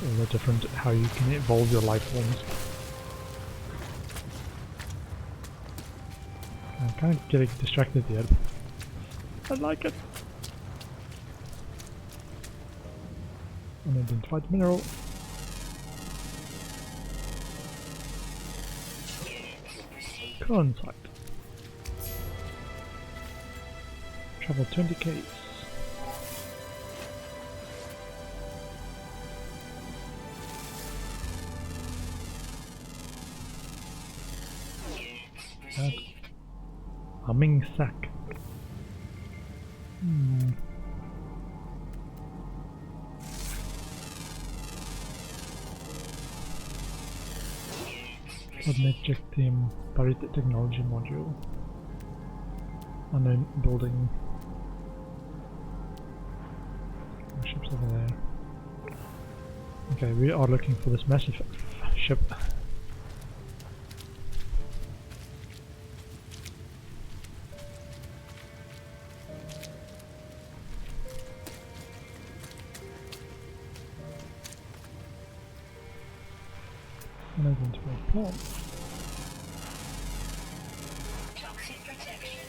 all the different how you can evolve your life forms. I'm kind of getting distracted here. I like it. Unidentified mineral. Contact. Travel 20 k's. That humming sack. .NET check team buried technology module. Unknown building. Ships over there. Okay, we are looking for this massive ship. Unidentified plant. Toxic protection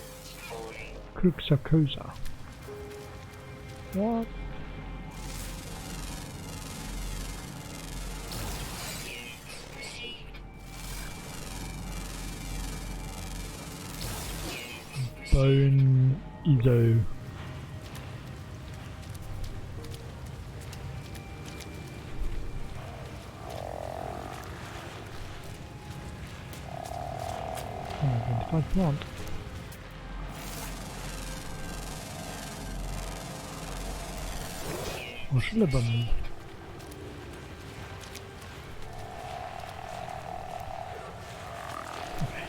falling. Kruxakosa. What? Bone Ezo. Unidentified plant. Oshilabum. Okay.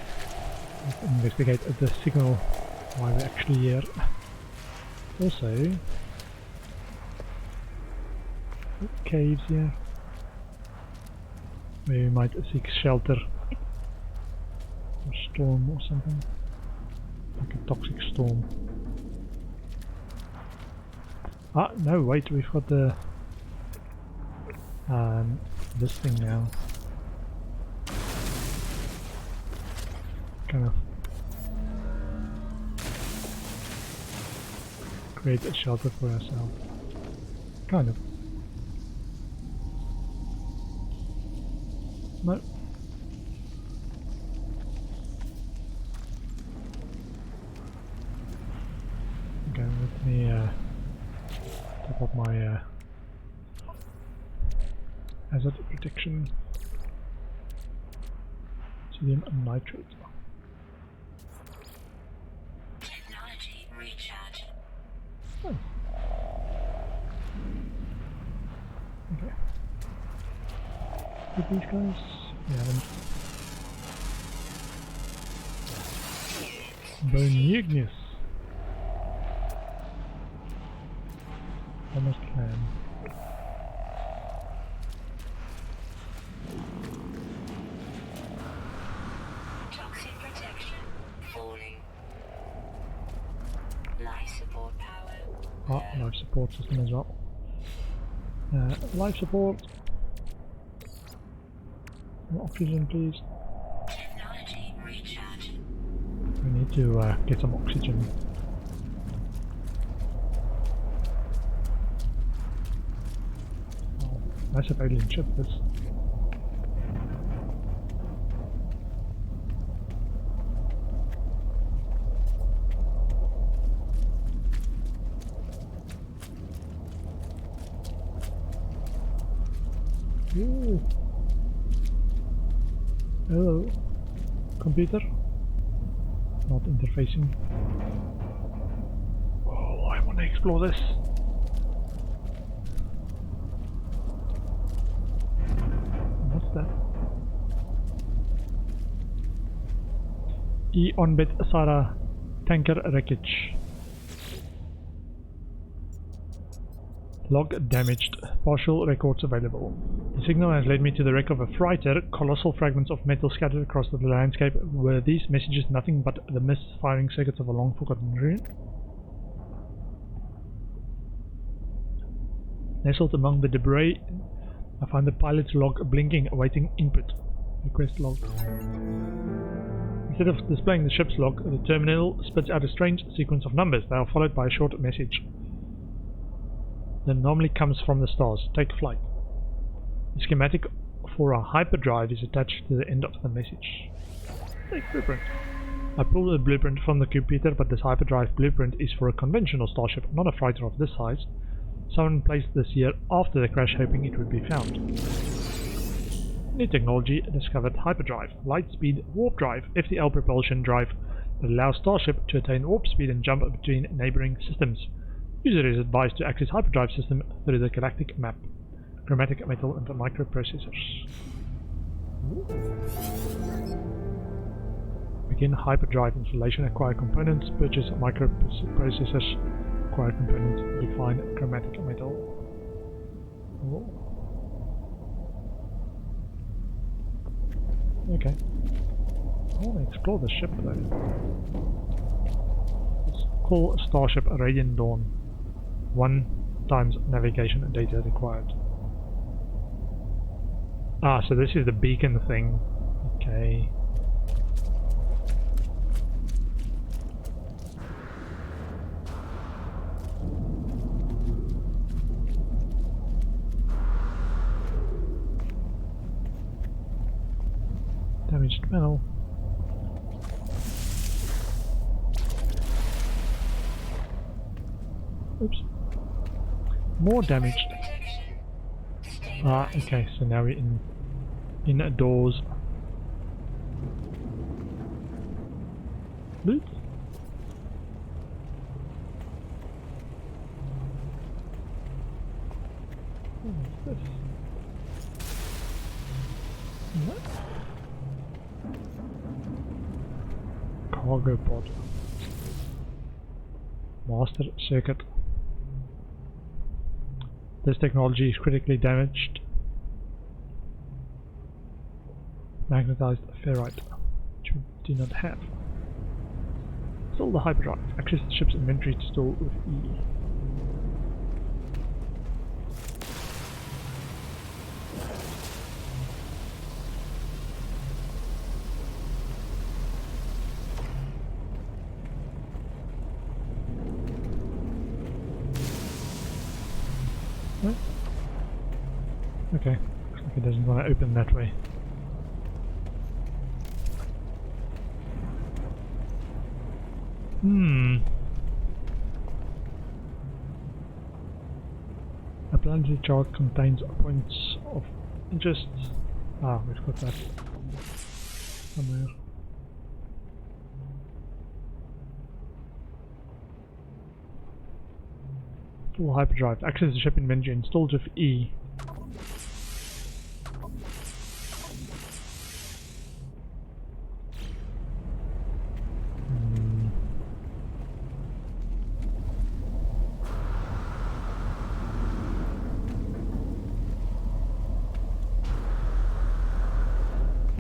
Let's investigate the signal why we're actually here. Also, caves here where we might seek shelter or storm or something, like a toxic storm. Ah, no, wait, we've got the this thing now. Kind of create a shelter for ourselves. Kind of. No. Okay, let me top up my hazard protection. Sodium nitrate. Technology recharge. Oh. Okay. With these guys? Yeah, them. Bone Ignis. Almost can. Toxic protection falling. Life support power. Ah, life support system as well. Life support. More oxygen, please. Technology recharge. We need to get some oxygen. Oh, massive alien ship, this. Ooh. Hello, computer. Not interfacing. Oh, I want to explore this. What's that? Onbet Sara tanker wreckage. Log damaged. Partial records available. The signal has led me to the wreck of a freighter. Colossal fragments of metal scattered across the landscape. Were these messages nothing but the misfiring circuits of a long-forgotten ruin? Nestled among the debris I find the pilot's log blinking, awaiting input. Request log. Instead of displaying the ship's log, the terminal spits out a strange sequence of numbers. They are followed by a short message that normally comes from the stars. Take flight. The schematic for a hyperdrive is attached to the end of the message. Take blueprint. I pulled a blueprint from the computer, but this hyperdrive blueprint is for a conventional starship, not a freighter of this size. Someone placed this here after the crash, hoping it would be found. New technology discovered: hyperdrive, light speed warp drive, FTL propulsion drive that allows Starship to attain warp speed and jump between neighboring systems. User is advised to access hyperdrive system through the galactic map. Chromatic metal and microprocessors. Begin hyperdrive installation. Acquire components. Purchase microprocessors. Acquire components. Define chromatic metal. Oh. Okay. I want to explore the ship though. Let's call Starship Radiant Dawn. 1 times navigation and data required. Ah, so this is the beacon thing. Okay. Damaged panel. Oops. More damaged. Ah, okay, so now we're indoors. Loot? What's this? What? Cargo pod. Master circuit. This technology is critically damaged. Magnetized ferrite, which we do not have. Install the hyperdrive. Access the ship's inventory to store with E. What? Okay, looks like it doesn't want to open that way. A planetary chart contains points of interest. Ah, we've got that somewhere. Install hyperdrive. Access the ship inventory. Installed with E.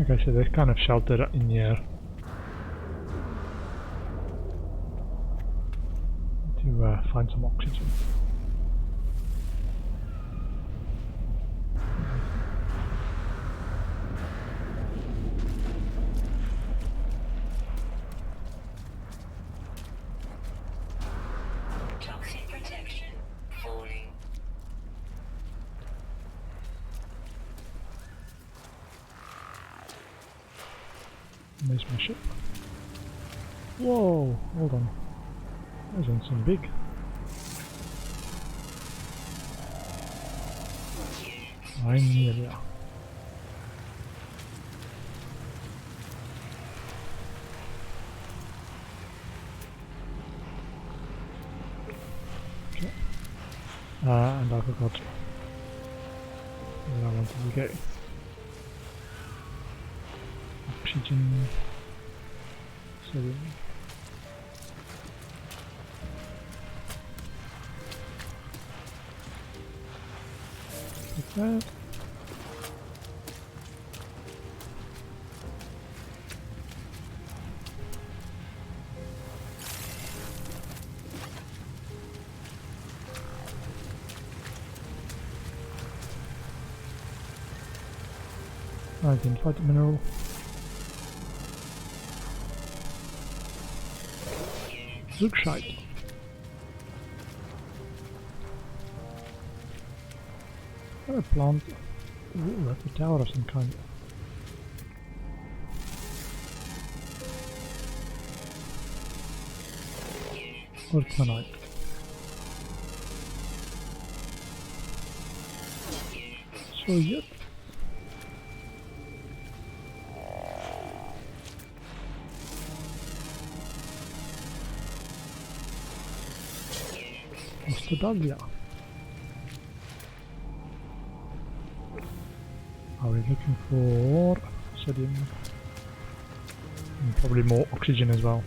Okay, so there's kind of shelter in here to find some oxygen. Toxic protection falling. There's my ship. Whoa, hold on. That isn't some big. I'm near. Okay. And I forgot where I wanted to go. Oxygen. So like that. Identified the mineral. Zookshite. What a plant. Ooh, that's a tower of some kind. Ortmanite. So yep. Ostodalia. Are we looking for sodium? And probably more oxygen as well.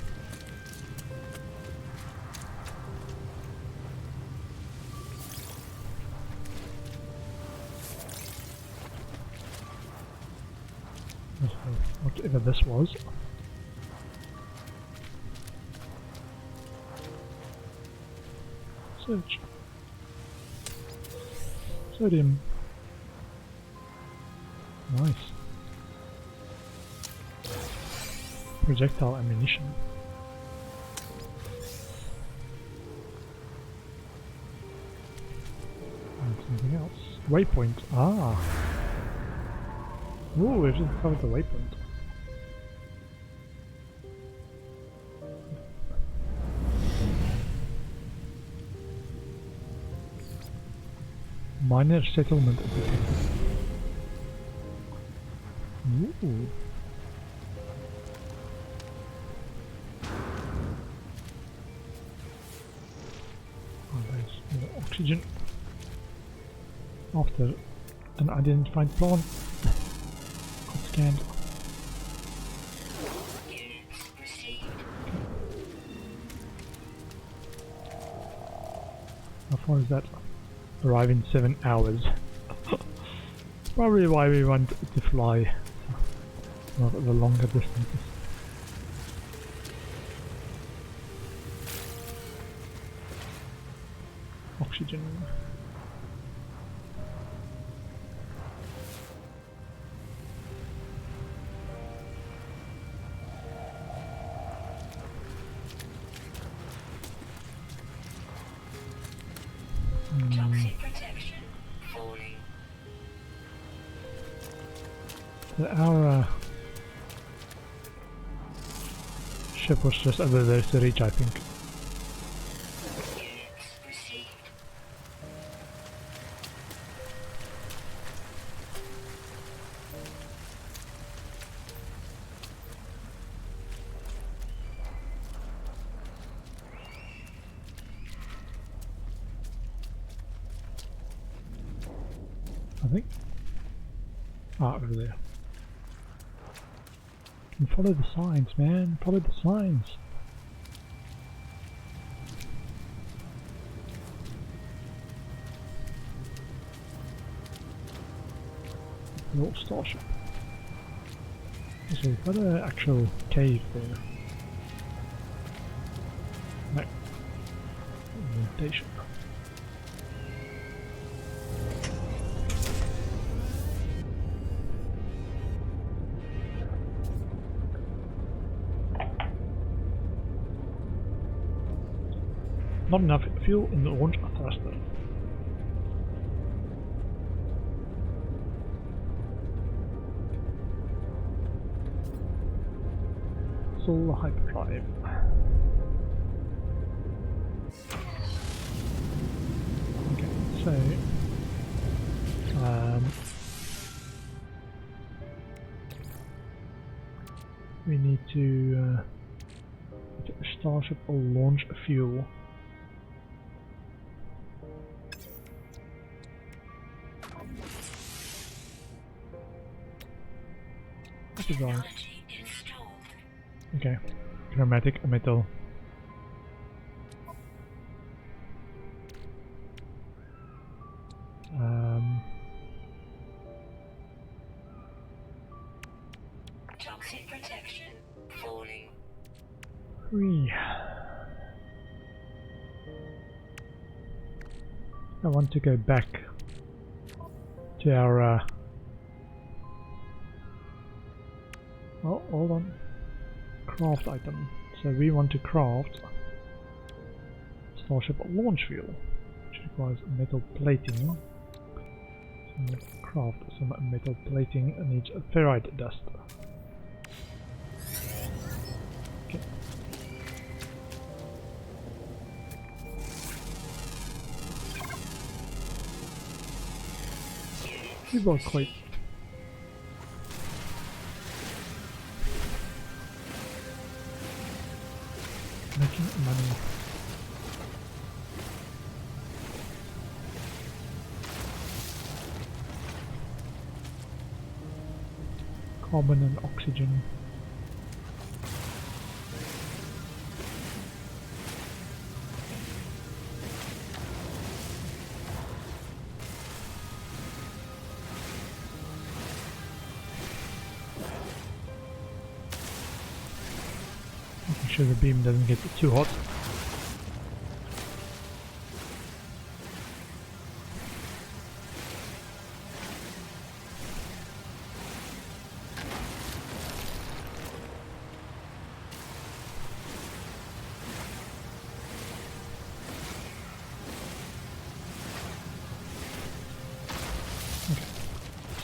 Whatever this was. Search. Sodium. Nice. Projectile ammunition. And something else. Waypoint. Ah. Ooh, we've just discovered the waypoint. Minor settlement detected. Ooh. Oh, there's more oxygen. After an identified plant. Got scanned. How far is that? Arrive in 7 hours. Probably why we want to fly, not the longer distances. Oxygen. Toxic protection falling. Our ship was just under there to reach, I think. Units received. I think. Ah, over there. And follow the signs, man. Follow the signs. Little starship. So we've got an actual cave there. No. Indentation. Not enough fuel in the launch thruster. Solar hyperdrive. Okay, so we need to starship or launch fuel. Technology installed. Okay, chromatic metal. Toxic protection falling. I want to go back to our Oh, hold on. Craft item. So we want to craft Starship launch fuel, which requires metal plating. So let's craft some metal plating. It needs ferrite dust. Okay. People are quite making money. Carbon and oxygen. Making sure the beam doesn't get too hot.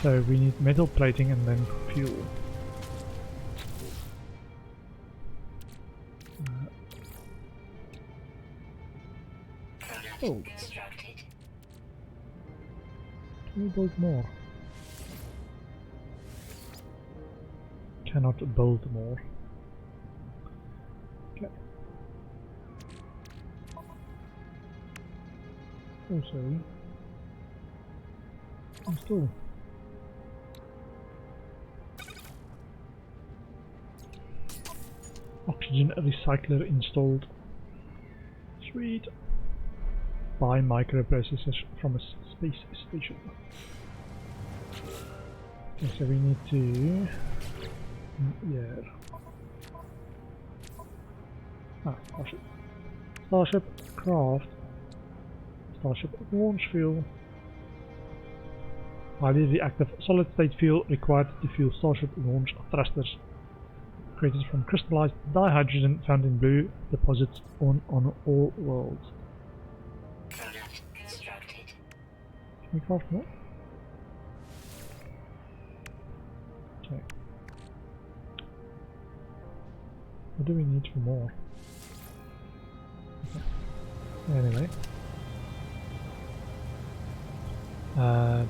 So we need metal plating and then fuel. Oh, Constructed. can we build more? Cannot build more. Okay. Also, I'm still oxygen recycler installed. Sweet. Buy microprocessors from a space station. Okay, so we need to Starship. Starship craft. Starship launch fuel. Highly reactive solid state fuel required to fuel Starship launch thrusters. Created from crystallized dihydrogen found in blue deposits on all worlds. Product constructed. Can we craft more? Okay. What do we need for more? Okay. Anyway.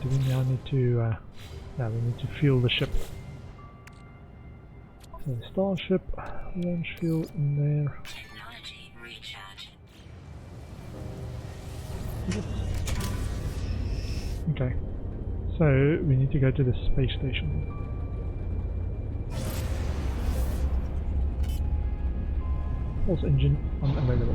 Do we now need to yeah, we need to fuel the ship. So Starship, launch fuel in there. Technology recharge. Okay. So we need to go to the space station. Pulse engine unavailable.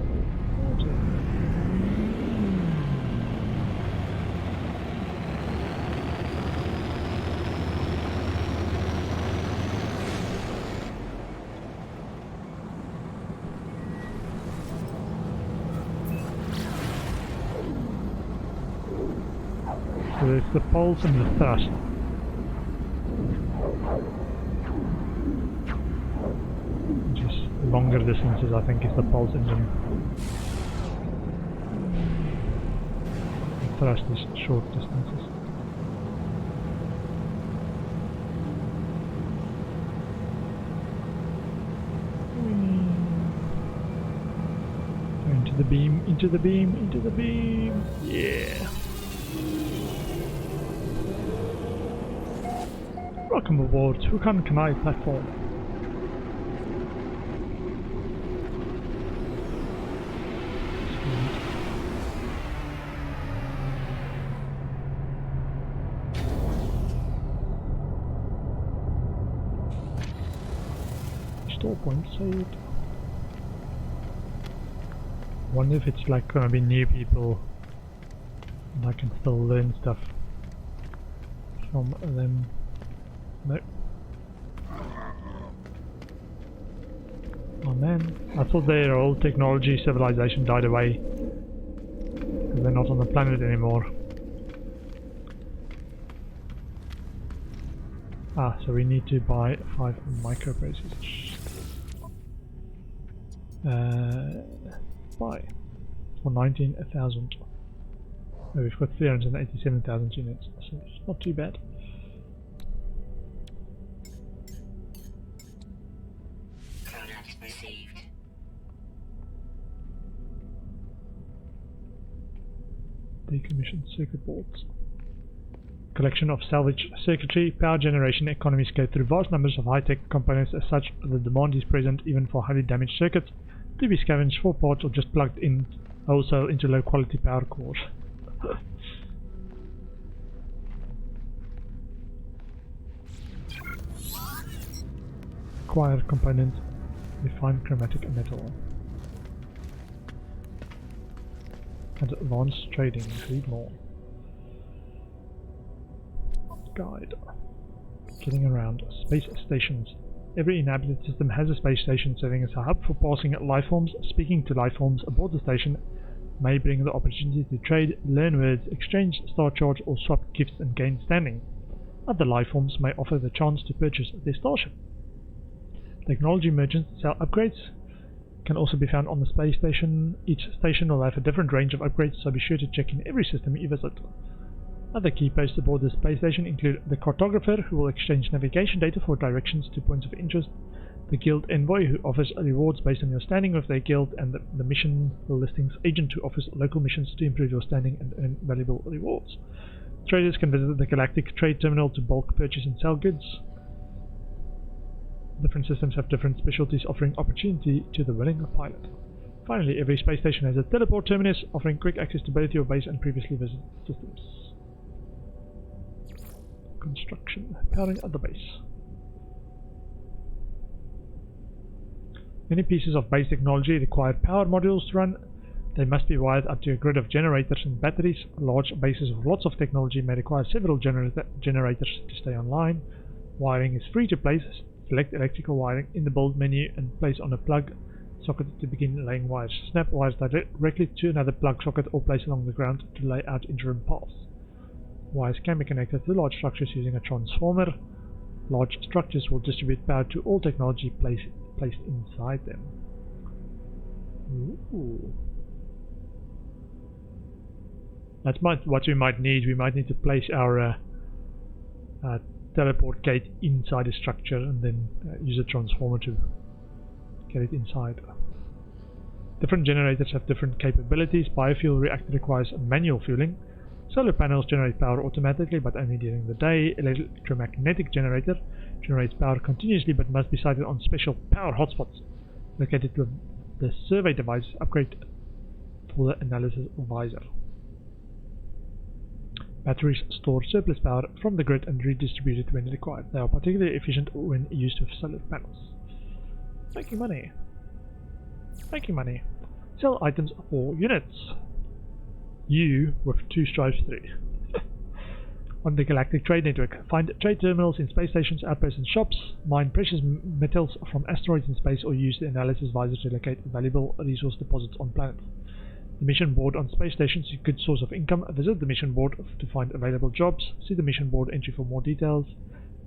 So there's the pulse and the thrust. Which is longer distances, I think, is the pulse engine. The thrust is short distances. Into the beam, into the beam, into the beam. Yeah. Welcome aboard Tukan Kanai platform. Store point saved. Wonder if it's like gonna be new people and I can still learn stuff from them. No. Oh man, I thought their old technology civilization died away because they're not on the planet anymore. Ah, so we need to buy 5 microprocessors. Buy for 19,000. Oh, we've got 387,000 units, so it's not too bad. Product received. Decommissioned circuit boards. Collection of salvage circuitry. Power generation economies go through vast numbers of high-tech components. As such, the demand is present even for highly damaged circuits to be scavenged for parts or just plugged in wholesale into low-quality power cores. Acquire component. Refine chromatic metal. And advanced trading. Read more. Guide. Getting around. Space stations. Every inhabited system has a space station serving as a hub for passing life forms. Speaking to life forms aboard the station may bring the opportunity to trade, learn words, exchange star charge, or swap gifts and gain standing. Other life forms may offer the chance to purchase their starship. Technology merchants sell upgrades. Can also be found on the space station. Each station will have a different range of upgrades, so be sure to check in every system you visit. Other key posts aboard the space station include the cartographer, who will exchange navigation data for directions to points of interest, the guild envoy, who offers rewards based on your standing with their guild, and the mission listings agent, who offers local missions to improve your standing and earn valuable rewards. Traders can visit the Galactic Trade Terminal to bulk purchase and sell goods. Different systems have different specialties, offering opportunity to the willing pilot. Finally, every space station has a teleport terminus, offering quick access to both your base and previously visited systems. Construction. Powering at the base. Many pieces of base technology require power modules to run. They must be wired up to a grid of generators and batteries. Large bases with lots of technology may require several generators to stay online. Wiring is free to place. Select electrical wiring in the build menu and place on a plug socket to begin laying wires. Snap wires directly to another plug socket or place along the ground to lay out interim paths. Wires can be connected to large structures using a transformer. Large structures will distribute power to all technology placed inside them. Ooh. That's what we might need. We might need to place our teleport gate inside a structure and then use a transformer to get it inside. Different generators have different capabilities. Biofuel reactor requires manual fueling. Solar panels generate power automatically but only during the day. Electromagnetic generator generates power continuously but must be sited on special power hotspots located with the survey device. Upgrade for the analysis visor. Batteries store surplus power from the grid and redistribute it when required. They are particularly efficient when used with solar panels. Making money. Making money. Sell items or units. You with 2 stripes 3. On the Galactic Trade Network, find trade terminals in space stations, outposts and shops, mine precious metals from asteroids in space, or use the analysis visor to locate valuable resource deposits on planets. The mission board on space stations is a good source of income. Visit the mission board to find available jobs. See the mission board entry for more details.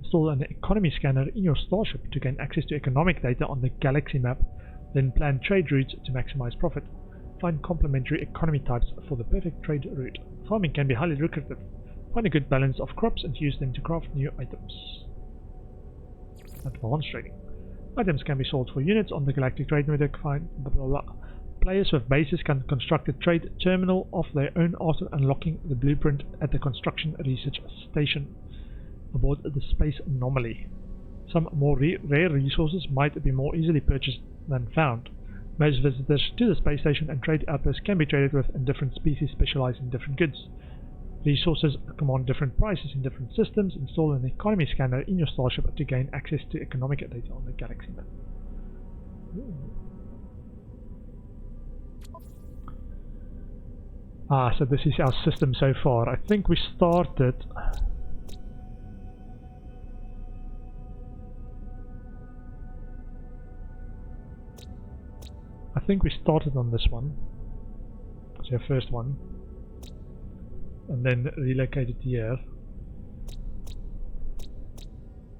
Install an economy scanner in your starship to gain access to economic data on the galaxy map. Then plan trade routes to maximize profit. Find complementary economy types for the perfect trade route. Farming can be highly lucrative. Find a good balance of crops and use them to craft new items. Advanced trading. Items can be sold for units on the Galactic Trade Network. Find blah blah blah. Players with bases can construct a trade terminal of their own after unlocking the blueprint at the construction research station aboard the Space Anomaly. Some more rare resources might be more easily purchased than found. Most visitors to the space station and trade outposts can be traded with, and different species specialize in different goods. Resources command different prices in different systems. Install an economy scanner in your starship to gain access to economic data on the galaxy map. So this is our system so far. I think we started... on this one. It's our first one. And then relocated here.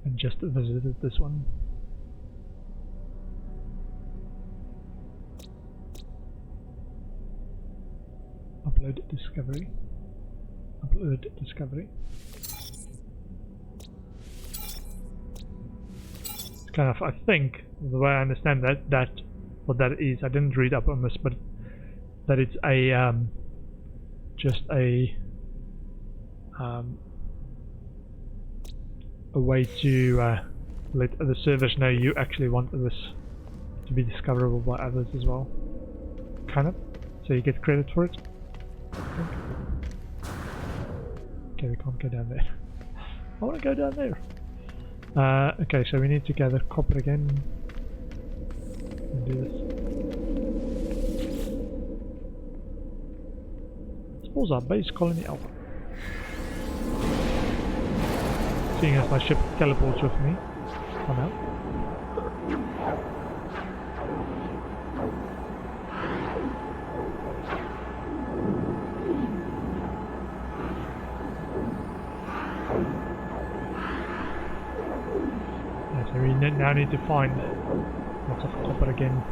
and just visited this one. Upload discovery. Upload discovery. It's kind of, I think, the way I understand that what that is, I didn't read up on this, but that it's a just a way to let the servers know you actually want this to be discoverable by others as well. Kind of. So you get credit for it. I think. Okay, we can't go down there. I want to go down there. Okay, so we need to gather copper again. And do this. Suppose our base colony Alpha. Seeing as my ship teleports with me. Somehow. So we now need to find lots of copper again.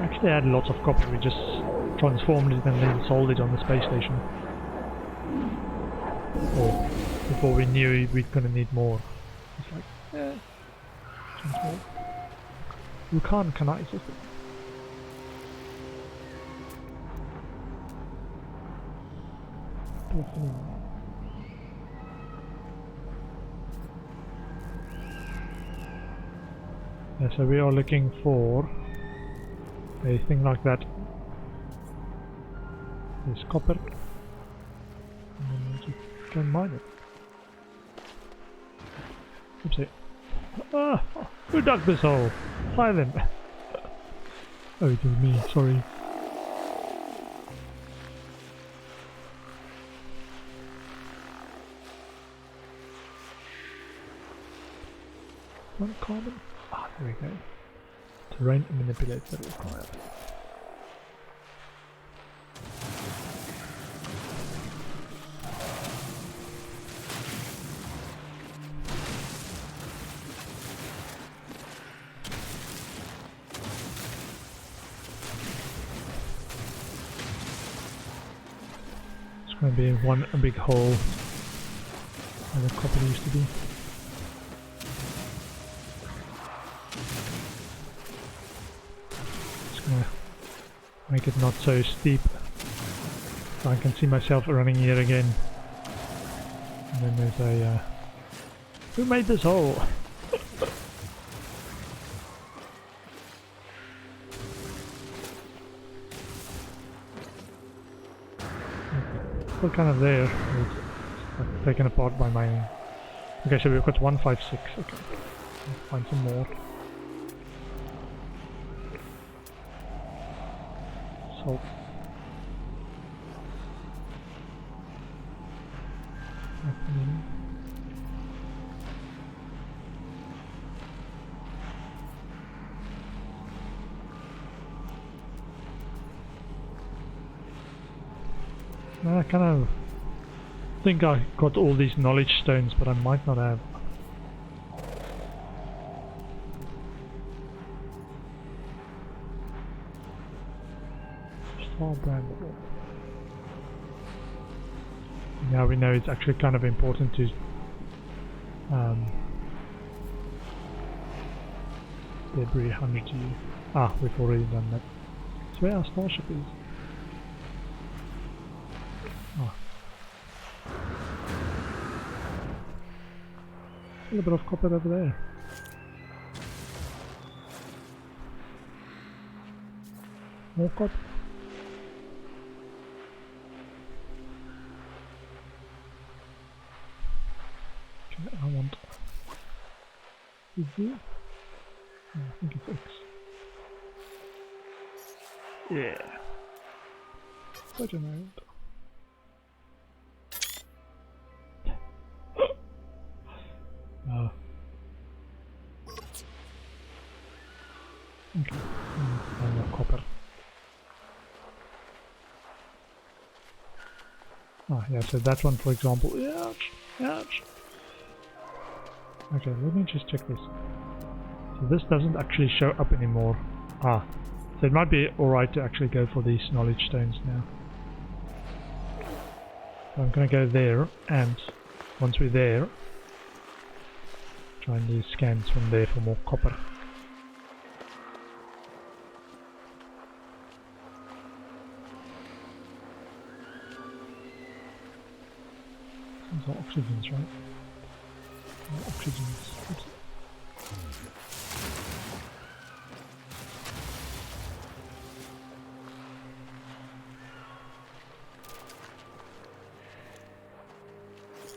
Actually I had lots of copper, we just transformed it and then sold it on the space station. Or before we knew we're gonna need more. It's like, yeah, transform. You can't connect it. Yeah, so we are looking for a thing like that. There's copper. And then we just can mine it. Oopsie. Ah! Who dug this hole? Fire them! Oh, it was me, sorry. One carbon. Ah, there we go. Terrain manipulator required. It's going to be a big hole where the copper used to be. Make it not so steep, so I can see myself running here again. And then there's a who made this hole? Still kind of there. It's like taken apart by mining. Okay, so we've got 156. Okay, let's find some more. Salt. I kind of think I got all these knowledge stones, but I might not have. Brand. Now we know it's actually kind of important to debris 100 G. Ah, we've already done that. That's where our starship is. Ah. A little bit of copper over there. More copper. I want is it? No, I think it's X. Yeah. Wait a minute. Okay. No copper. Ah, yeah, so that one, for example. Ouch! Ouch! Okay, let me just check this. So this doesn't actually show up anymore. Ah, so it might be alright to actually go for these knowledge stones now. So I'm gonna go there, and once we're there, try and do scans from there for more copper. These are oxygens, right? No, oxygens. Oops.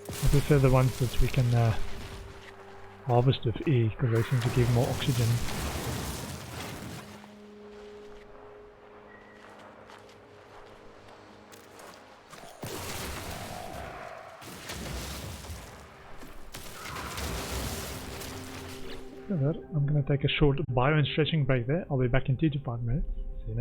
I prefer the ones that we can harvest with E, because they seem to give more oxygen. I'm going to take a short bio and stretching break there. I'll be back in 2 to 5 minutes.